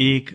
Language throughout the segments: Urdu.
1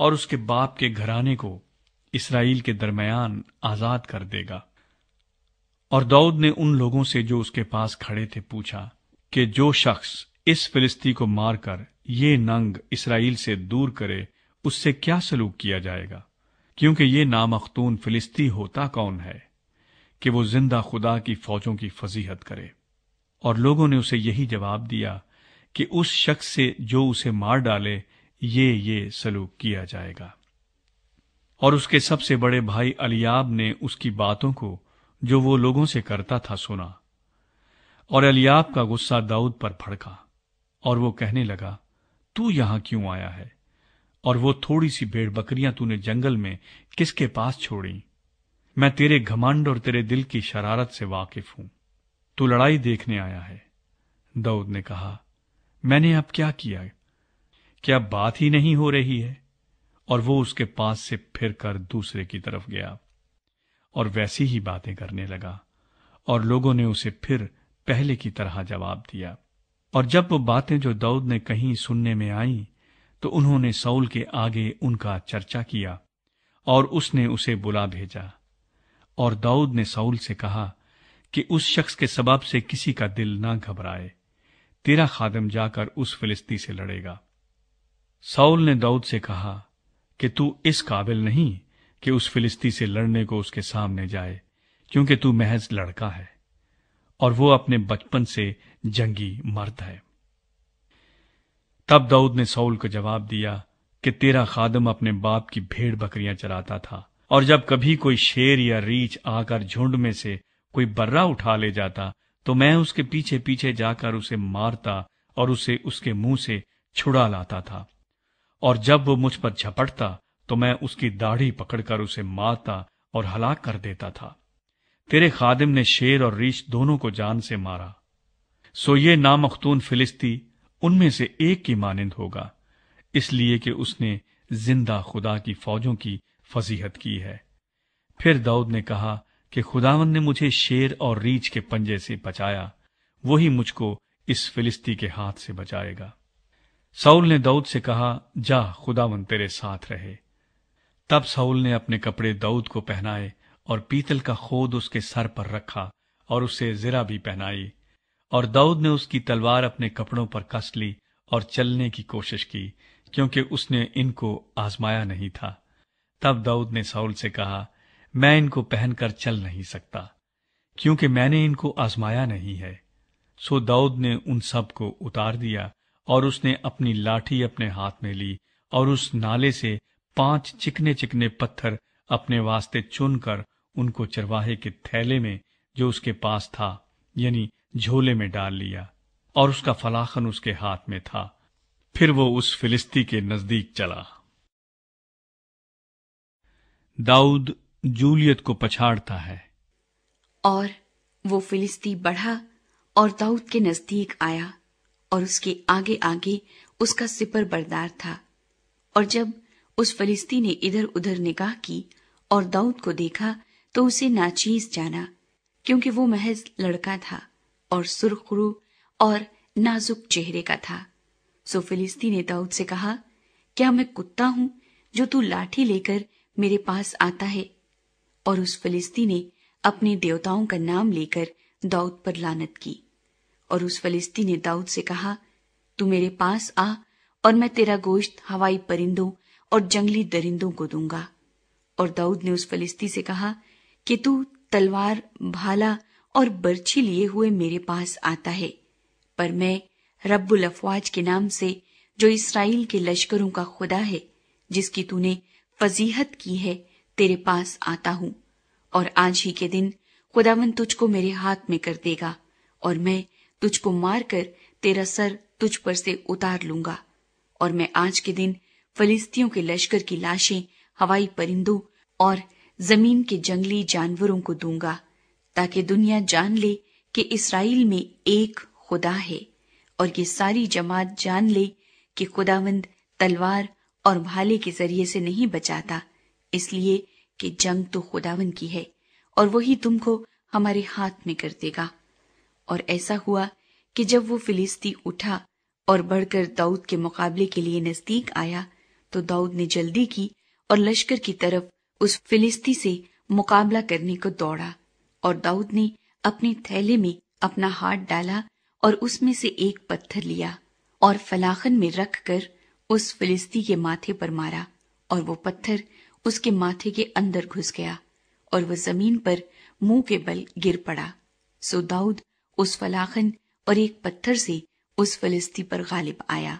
اور اس کے باپ کے گھرانے کو اسرائیل کے درمیان آزاد کر دے گا۔ اور داؤد نے ان لوگوں سے جو اس کے پاس کھڑے تھے پوچھا کہ جو شخص اس فلسطی کو مار کر یہ ننگ اسرائیل سے دور کرے اس سے کیا سلوک کیا جائے گا؟ کیونکہ یہ نامختون فلسطی ہوتا کون ہے کہ وہ زندہ خدا کی فوجوں کی فضیحت کرے؟ اور لوگوں نے اسے یہی جواب دیا کہ اس شخص سے جو اسے مار ڈالے یہ سلوک کیا جائے گا۔ اور اس کے سب سے بڑے بھائی الیاب نے اس کی باتوں کو جو وہ لوگوں سے کرتا تھا سنا، اور الیاب کا غصہ داؤد پر بھڑکا، اور وہ کہنے لگا، تو یہاں کیوں آیا ہے؟ اور وہ تھوڑی سی بھیڑ بکریاں تو نے جنگل میں کس کے پاس چھوڑی؟ میں تیرے گھمنڈ اور تیرے دل کی شرارت سے واقف ہوں، تو لڑائی دیکھنے آیا ہے۔ داؤد نے کہا، میں نے اب کیا کیا؟ کیا بات ہی نہیں ہو رہی ہے؟ اور وہ اس کے پاس سے پھر کر دوسرے کی طرف گیا اور ویسی ہی باتیں کرنے لگا، اور لوگوں نے اسے پھر پہلے کی طرح جواب دیا۔ اور جب وہ باتیں جو داؤد نے کہیں سننے میں آئیں تو انہوں نے ساؤل کے آگے ان کا چرچا کیا، اور اس نے اسے بلا بھیجا۔ اور داؤد نے ساؤل سے کہا کہ اس شخص کے سبب سے کسی کا دل نہ گھبرائے، تیرا خادم جا کر اس فلسطی سے لڑے گا۔ ساؤل نے داؤد سے کہا کہ تو اس قابل نہیں کہ اس فلسطی سے لڑنے کو اس کے سامنے جائے، کیونکہ تو محض لڑکا ہے اور وہ اپنے بچپن سے جنگی مرد ہے۔ تب داؤد نے ساؤل کو جواب دیا کہ تیرا خادم اپنے باپ کی بھیڑ بکریاں چراتا تھا، اور جب کبھی کوئی شیر یا ریچھ آ کر جھنڈ میں سے کوئی برہ اٹھا لے جاتا تو میں اس کے پیچھے پیچھے جا کر اسے مارتا اور اسے اس کے منہ سے چھڑا لاتا تھا، اور جب وہ مجھ پر جھپٹتا تو میں اس کی داڑھی پکڑ کر اسے مارتا اور ہلاک کر دیتا تھا۔ تیرے خادم نے شیر اور ریچھ دونوں کو جان سے مارا، سو یہ نامختون فلسطی ان میں سے ایک کی مانند ہوگا، اس لیے کہ اس نے زندہ خدا کی فوجوں کی فضیحت کی ہے۔ پھر داؤد نے کہا کہ خداوند نے مجھے شیر اور ریچھ کے پنجے سے بچایا، وہی مجھ کو اس فلسطی کے ہاتھ سے بچائے گا۔ ساؤل نے داؤد سے کہا، جا، خداوند تیرے ساتھ رہے۔ تب ساؤل نے اپنے کپڑے داؤد کو پہنائے اور پیتل کا خود اس کے سر پر رکھا اور اسے زرہ بھی پہنائی، اور داؤد نے اس کی تلوار اپنے کپڑوں پر کس لی اور چلنے کی کوشش کی، کیونکہ اس نے ان کو آزمایا نہیں تھا۔ تب داؤد نے ساؤل سے کہا، میں ان کو پہن کر چل نہیں سکتا، کیونکہ میں نے ان کو آزمایا نہیں ہے۔ سو داؤد نے ان سب کو اتار دیا، اور اس نے اپنی لاٹھی اپنے ہاتھ میں لی، اور اس نالے سے 5 چکنے چکنے پتھر اپنے واسطے چن کر ان کو چرواہے کے تھیلے میں جو اس کے پاس تھا، یعنی جھولے میں ڈال لیا، اور اس کا فلاخن اس کے ہاتھ میں تھا۔ پھر وہ اس فلسطی کے نزدیک چلا۔ داؤد جولیت کو پچھاڑتا ہے۔ اور وہ فلسطی بڑھا اور داؤد کے نزدیک آیا، اور اس کے آگے آگے اس کا سپر بردار تھا۔ اور جب اس فلسطی نے ادھر ادھر نگاہ کی اور داؤد کو دیکھا تو اسے ناچیز جانا، کیونکہ وہ محض لڑکا تھا اور سرخ رو اور نازک چہرے کا تھا۔ سو فلسطی نے داؤد سے کہا، کیا میں کتا ہوں جو تو لاٹھی لے کر میرے پاس آتا ہے؟ اور اس فلسطی نے اپنے دیوتاؤں کا نام لے کر داؤد پر لعنت کی۔ اور اس فلسطی نے داؤد سے کہا، تو میرے پاس آ اور میں تیرا گوشت ہوائی پرندوں اور جنگلی درندوں کو دوں گا۔ اور داؤد نے اس فلسطی سے کہا کہ تو تلوار، بھالا اور برچھی لیے ہوئے میرے پاس آتا ہے، پر میں رب الافواج کے نام سے جو اسرائیل کے لشکروں کا خدا ہے، جس کی تو نے فضیحت کی ہے، تیرے پاس آتا ہوں۔ اور آج ہی کے دن خداوند تجھ کو میرے ہاتھ میں کر دے گا، اور میں تجھ کو مار کر تیرا سر تجھ پر سے اتار لوں گا۔ اور میں آج کے دن فلسطیوں کے لشکر کی لاشیں ہوائی پرندوں اور زمین کے جنگلی جانوروں کو دوں گا، تاکہ دنیا جان لے کہ اسرائیل میں ایک خدا ہے، اور یہ ساری جماعت جان لے کہ خداوند تلوار اور بھالے کے ذریعے سے نہیں بچاتا، اس لیے کہ جنگ تو خداوند کی ہے، اور وہی تم کو ہمارے ہاتھ میں کر دے گا۔ اور ایسا ہوا کہ جب وہ فلسطی اٹھا اور بڑھ کر داؤد کے مقابلے کے لیے نزدیک آیا تو داؤد نے جلدی کی اور لشکر کی طرف اس فلسطی سے مقابلہ کرنے کو دوڑا، اور داؤد نے اپنے تھیلے میں اپنا ہاتھ ڈالا اور اس میں سے ایک پتھر لیا اور فلاخن میں رکھ کر اس فلسطی کے ماتھے پر مارا، اور وہ پتھر اس کے ماتھے کے اندر گھس گیا اور وہ زمین پر منہ کے بل گر پڑا۔ سو داؤد اس فلاخن اور ایک پتھر سے اس فلسطی پر غالب آیا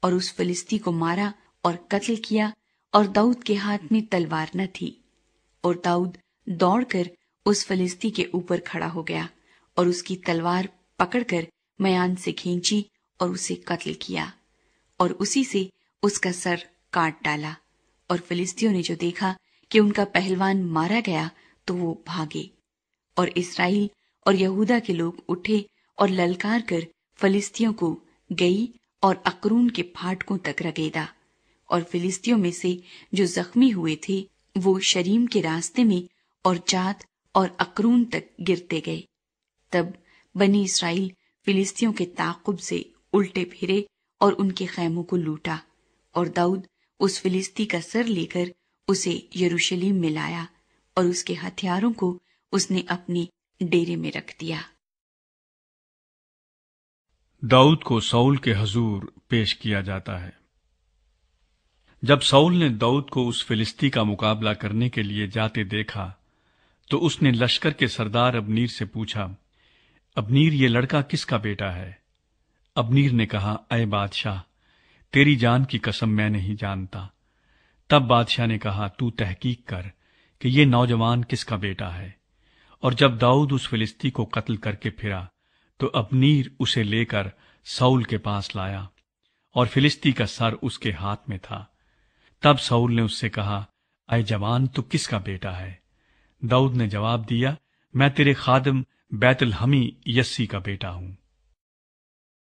اور اس فلسطی کو مارا اور قتل کیا، اور داؤد کے ہاتھ میں تلوار نہ تھی۔ اور داؤد دوڑ کر اس فلسطی کے اوپر کھڑا ہو گیا اور اس کی تلوار پکڑ کر میان سے کھینچی اور اسے قتل کیا، اور اسی سے اس کا سر کاٹ ڈالا۔ اور فلسطیوں نے جو دیکھا کہ ان کا پہلوان مارا گیا تو وہ بھاگے، اور اسرائیل اور یہودا کے لوگ اٹھے اور للکار کر فلسطیوں کو گئی اور اقرون کے پھاٹکوں تک رگیدا، اور فلسطیوں میں سے جو زخمی ہوئے تھے وہ شریم کے راستے میں اور جات اور اقرون تک گرتے گئے۔ تب بنی اسرائیل فلسطیوں کے تعاقب سے الٹے پھرے اور ان کے خیموں کو لوٹا، اور داؤد اس فلسطی کا سر لے کر اسے یروشلم میں لایا، اور اس کے ہتھیاروں کو اس نے اپنے ڈیرے میں رکھ دیا۔ داؤد کو ساؤل کے حضور پیش کیا جاتا ہے۔ جب ساؤل نے داؤد کو اس فلسطی کا مقابلہ کرنے کے لیے جاتے دیکھا تو اس نے لشکر کے سردار ابنیر سے پوچھا، ابنیر، یہ لڑکا کس کا بیٹا ہے؟ ابنیر نے کہا، اے بادشاہ، تیری جان کی قسم میں نہیں جانتا۔ تب بادشاہ نے کہا، تو تحقیق کر کہ یہ نوجوان کس کا بیٹا ہے۔ اور جب داؤد اس فلسطی کو قتل کر کے پھرا تو ابنیر اسے لے کر ساؤل کے پاس لایا، اور فلسطی کا سر اس کے ہاتھ میں تھا۔ تب ساؤل نے اس سے کہا، اے جوان، تو کس کا بیٹا ہے؟ داؤد نے جواب دیا، میں تیرے خادم بیت الحمی یسی کا بیٹا ہوں۔